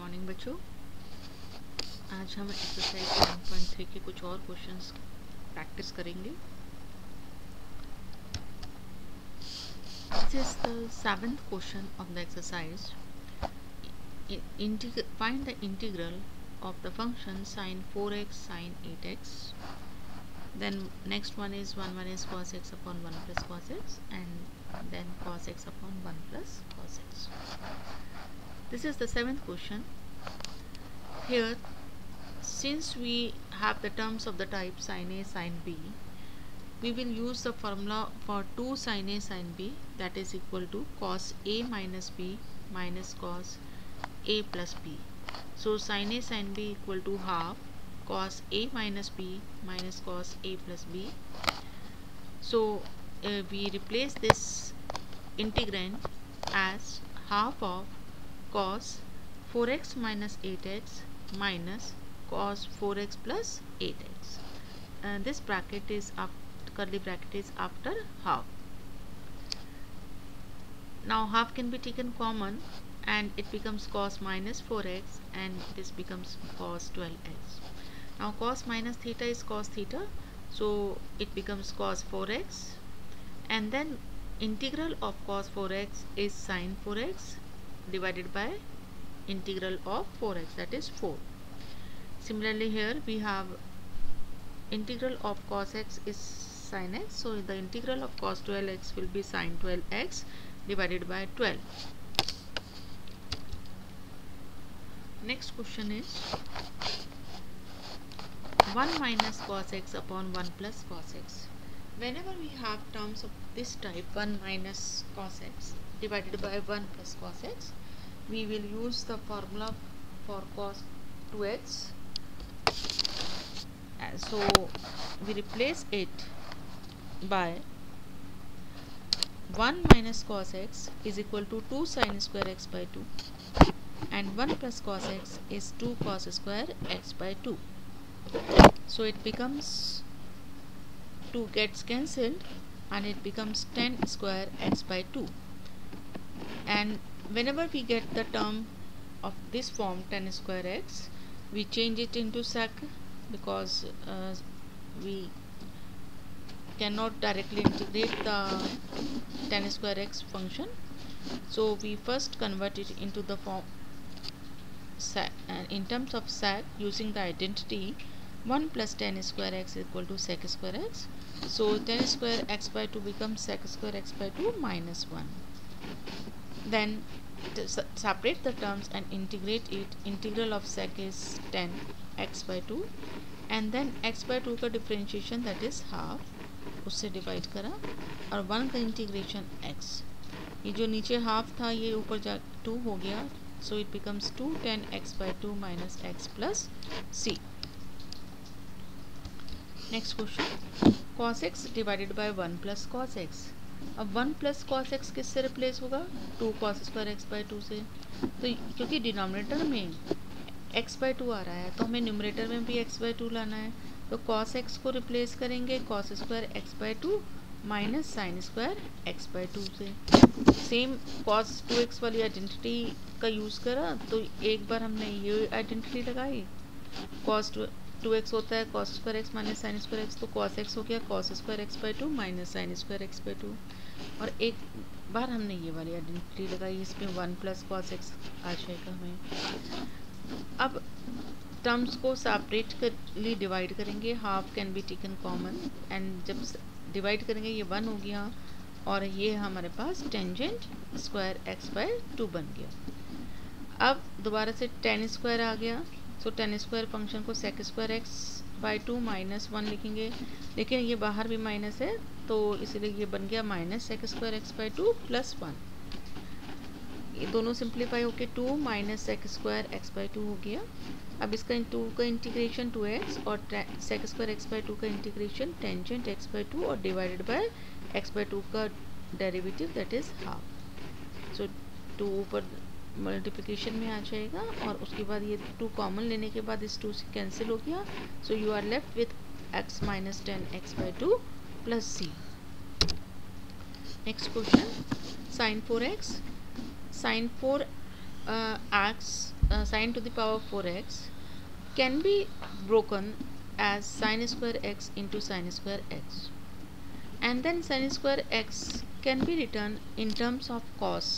Morning बच्चों। आज हम एक्सरसाइज 7.3 के कुछ और क्वेश्चंस प्रैक्टिस करेंगे। This is the 7th question of the exercise. Find the integral of the function sin 4x sin 8x. Then next one is 1 is cos x upon 1 plus cos x, and then cos x upon 1 plus cos x. This is the 7th question. Here, since we have the terms of the type sin A sin B, we will use the formula for 2 sin A sin B, that is equal to cos A minus B minus cos A plus B. So sin A sin B equal to half cos A minus B minus cos A plus B. So we replace this integrand as half of cos 4x minus 8x minus cos 4x plus 8x. This bracket is curly bracket is after half. Now half can be taken common and it becomes cos minus 4x, and this becomes cos 12x. Now cos minus theta is cos theta, so it becomes cos 4x, and then integral of cos 4x is sin 4x divided by integral of 4x, that is 4. Similarly here we have integral of cos x is sin x, so the integral of cos 12x will be sin 12x divided by 12. Next question is 1 minus cos x upon 1 plus cos x. Whenever we have terms of this type, 1 minus cos x divided by 1 plus cos x, we will use the formula for cos 2x. So we replace it by 1 minus cos x is equal to 2 sin square x by 2, and 1 plus cos x is 2 cos square x by 2. So it becomes 2 gets cancelled and it becomes 10 square x by 2. And whenever we get the term of this form 10 square x, we change it into sec, because we cannot directly integrate the 10 square x function. So we first convert it into the form sec, and in terms of sec, using the identity 1 plus 10 square x is equal to sec square x. So 10 square x by 2 becomes sec square x by 2 minus 1. Then separate the terms and integrate it. Integral of sec is 10 x by 2, and then x by 2 का differentiation that is half, उससे divide करा, और 1 का integration x. ये जो नीचे half था ये ऊपर जा 2 हो गया, so it becomes 2 10 x by 2 minus x plus c. Next question, cos x divided by 1 plus cos x. अब 1 प्लस cos x किससे रिप्लेस होगा? 2 cos स्क्वायर x बाई 2 से. तो क्योंकि डिनोमिनेटर में x बाई 2 आ रहा है तो हमें न्यूमरेटर में भी x बाई 2 लाना है, तो cos x को रिप्लेस करेंगे cos square x by 2 minus sine square x by 2 से. सेम cos 2x वाली आइडेंटिटी का यूज़ करा, तो एक बार हमने ये आइडेंटिटी लगाई, cos 2x होता है cos square x minus sine square x, तो cos x हो गया cos square x by 2 minus sine square x by 2, और एक बार हमने ये वाली आइडेंटिटी लगाई, इसमें 1 प्लस cos x आ जाएगा हमें. अब टर्म्स को सेपरेटली डिवाइड करेंगे, half can be taken common, and जब डिवाइड करेंगे ये 1 हो गया, और ये हमारे पास टेंजेंट स्क्वायर x बाई 2 बन गया. अब दोबारा से 10 स्क्वायर आ गया, सो 10 स्क्वायर फंक्शन को sec square x by 2 minus 1 लिखेंगे, लेकिन ये बाहर भी माइनस है तो इसलिए ये बन गया minus sec square x by 2 plus 1. ये दोनों सिंप्लीफाई होके 2 minus sec square x by 2 हो गया. अब इसका 2 का इंटीग्रेशन 2x और सेक स्क्वायर x बाई 2 का इंटीग्रेशन टेंजेंट x बाई 2 और डिवाइडेड बाय x बाई 2 का डेरिवेटिव दैट इज हाफ. सो 2 ऊपर मल्टीप्लिकेशन में आ जाएगा, और उसके बाद ये 2 कॉमन लेने के बाद इस 2 से कैंसिल हो गया, so you are left with x minus 10 x by 2 plus c. Next question, sin 4x. Sin 4 x sin to the power 4x can be broken as sin square x into sin square x, and then sin square x can be written in terms of cos,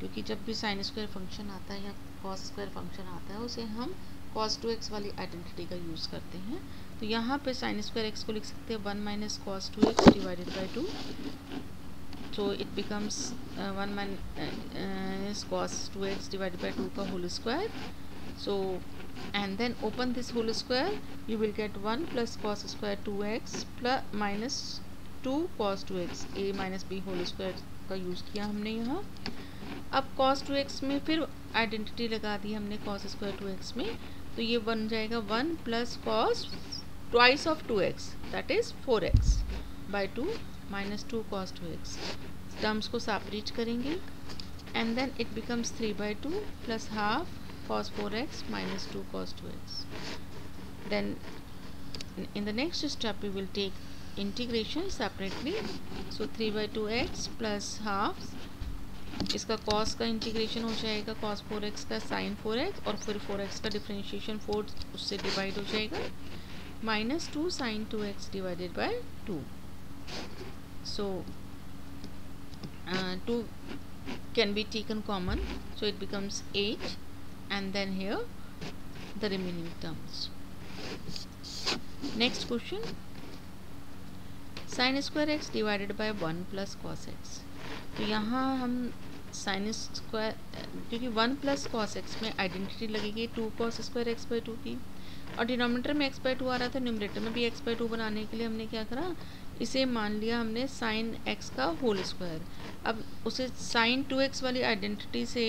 क्योंकि जब भी sin square function आता है या cos square function आता है उसे हम cos 2x वाली आइडेंटिटी का यूज़ करते हैं। तो यहाँ पे sin स्क्वायर x को लिख सकते हैं 1 minus cos 2x divided by 2, so it becomes 1 minus cos 2x divided by 2 का whole square. So and then open this whole square, you will get 1 plus cos square 2x plus minus 2 cos 2x, a minus b whole square का use किया हमने यहाँ। अब cos 2x में फिर identity लगा दी हमने cos स्क्वायर 2x में, तो ये बन जाएगा 1 plus cos twice of 2x that is 4x by 2 minus 2 cos 2x। Terms को सेपरेट करेंगे and then it becomes 3 by 2 plus half cos 4x minus 2 cos 2x. Then in the next step we will take integration separately. So 3 by 2x plus half, इसका cos का integration हो जाएगा cos 4x का sin 4x, और फिर 4x का differentiation 4 उससे divide हो जाएगा, minus 2 sin 2x divided by 2. So 2 can be taken common, so it becomes 8, and then here the remaining terms. Next question, sin square x divided by 1 plus cos x. तो यहाँ हम sin square, क्योंकि 1 plus cos x में identity लगेगी 2 cos square x by 2 की, और denominator में x by 2 आ रहा था, न्यूमरेटर में भी x बाई 2 बनाने के लिए हमने क्या करा, इसे मान लिया हमने sin x का होल स्क्वायर। अब उसे sin 2x वाली आइडेंटिटी से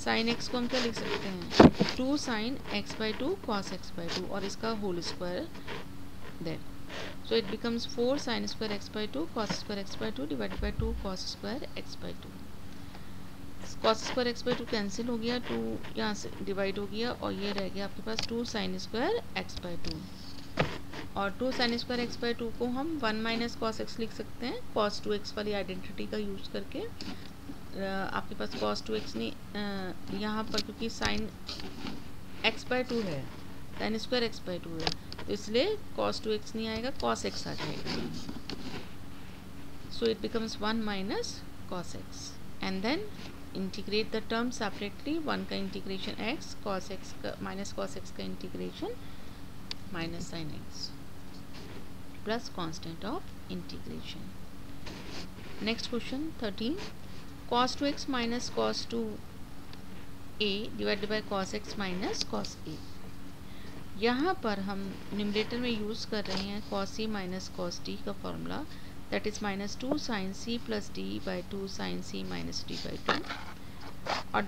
sin x को हम क्या लिख सकते हैं, 2 sin x by 2 cos x by 2, और इसका whole square then, so it becomes 4 sin square x by 2 cos square x by 2 divided by 2 cos square x by 2. cos square x by 2 cancel हो गया, 2 यहाँ से divide हो गया, और ये रह गया आपके पास 2 sin square x by 2, और 2 sin square x by 2 को हम 1 माइनस cos x लिख सकते हैं cos 2x वाली आइडेंटिटी का यूज़ करके। आपके पास cos 2x नहीं, यहाँ पर क्योंकि sin x by 2 है, sin square x by 2 है, तो इसलिए cos 2x नहीं आएगा, cos x आ जाएगा, so it becomes 1 minus cos x, and then integrate the term separately, 1 का इंटीग्रेशन x, cos x का माइनस cos x का integration minus sin x plus constant of integration. Next question 13, cos 2x minus cos 2a divided by cos x minus cos a। यहाँ पर हम numerator में use कर रहे हैं cos c minus cos d का formula, that is minus 2 sin c plus d by 2 sin c minus d by 2, और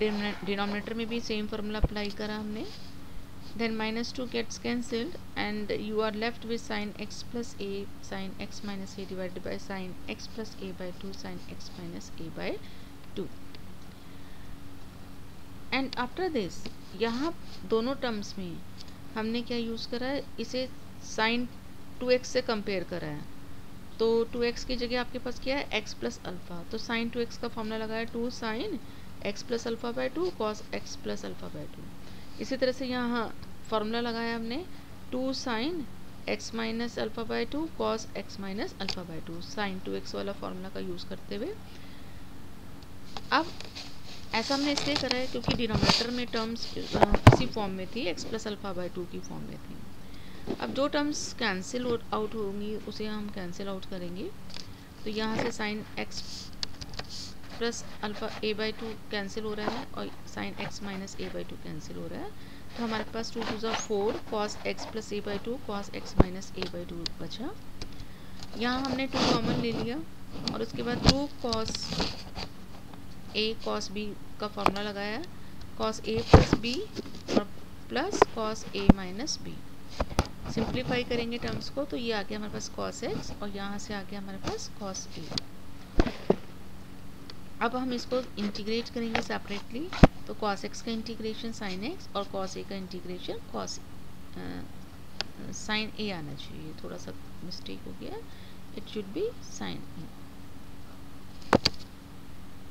denominator में भी सेम फार्मूला अप्लाई करा हमने। Then minus 2 gets cancelled and you are left with sin x plus a sin x minus a divided by sin x plus a by 2 sin x minus a by 2। And after this, यहाँ दोनों terms में हमने क्या use करा है, इसे sin 2x से compare करा है, तो 2x की जगह आपके पास क्या है, x प्लस अल्फ़ा, तो sin 2x का फॉर्मूला लगाया 2 sin x plus alpha by 2 cos x plus alpha by 2। इसी तरह से यहाँ फार्मूला लगाया हमने 2 sin x minus alpha by 2 cos x minus alpha by 2, sin 2x वाला फार्मूला का यूज़ करते हुए। अब ऐसा हमने इसलिए करा है क्योंकि डिनोमिनेटर में टर्म्स इसी फॉर्म में थी, x प्लस अल्फ़ा बाई 2 की फॉर्म में थी। अब जो टर्म्स कैंसिल आउट होंगी उसे हम कैंसिल आउट करेंगे, तो यहाँ से sin x plus alpha a by 2 cancel हो रहा है, और sin x minus a by 2 cancel हो रहा है, तो हमारे पास 2 2 4 cos x plus a by 2 cos x minus a by 2 बचा। यहाँ हमने 2 कॉमन ले लिया, और उसके बाद 2 cos a cos b का फॉर्मूला लगाया, cos a प्लस b और plus cos a minus b। Simplify करेंगे टर्म्स को, तो ये आ गया हमारे पास cos x, और यहाँ से आ गया हमारे पास cos a। अब हम इसको इंटीग्रेट करेंगे सेपरेटली, तो cos x का इंटीग्रेशन sin x और cos a का इंटीग्रेशन cos sin a आना चाहिए, थोड़ा सा मिस्टेक हो गया, it should be sin a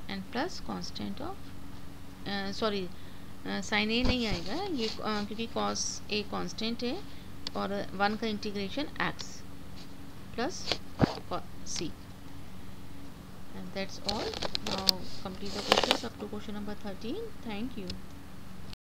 and plus constant of sine A नहीं आएगा ये क्योंकि कॉस ए कांस्टेंट है और 1 का integration x plus c and that's all. Now complete the questions up to question number 13. Thank you.